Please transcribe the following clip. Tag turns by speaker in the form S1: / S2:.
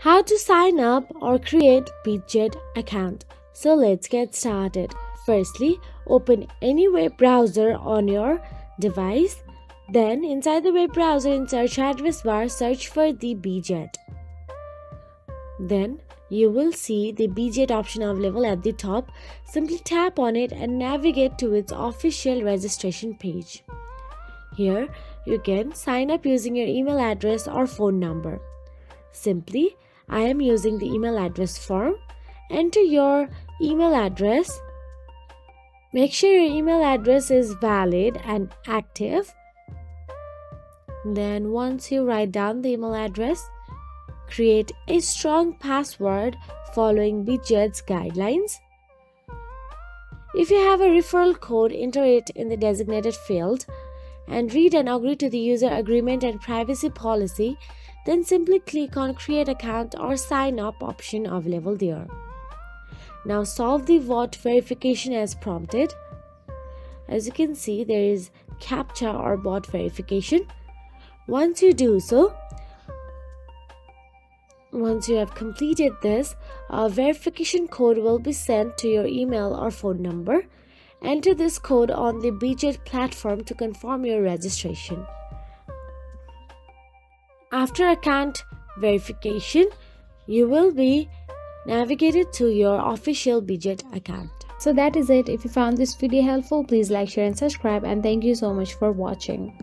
S1: How to sign up or create Bitget account. So let's get started. Firstly, open any web browser on your device. Then inside the web browser in search address bar, search for the Bitget. Then you will see the Bitget option available at the top. Simply tap on it and navigate to its official registration page. Here you can sign up using your email address or phone number. Simply, I am using the email address form. Enter your email address. Make sure your email address is valid and active. Then once you write down the email address, create a strong password following Bitget's guidelines. If you have a referral code, enter it in the designated field and read and agree to the user agreement and privacy policy. Then simply click on create account or sign up option available there. Now solve the bot verification as prompted. As you can see, there is CAPTCHA or bot verification. Once you do so, once you have completed this, a verification code will be sent to your email or phone number. Enter this code on the Bitget platform to confirm your registration. After account verification, you will be navigated to your official Bitget account.
S2: So that is it. If you found this video helpful, please like, share and subscribe, and thank you so much for watching.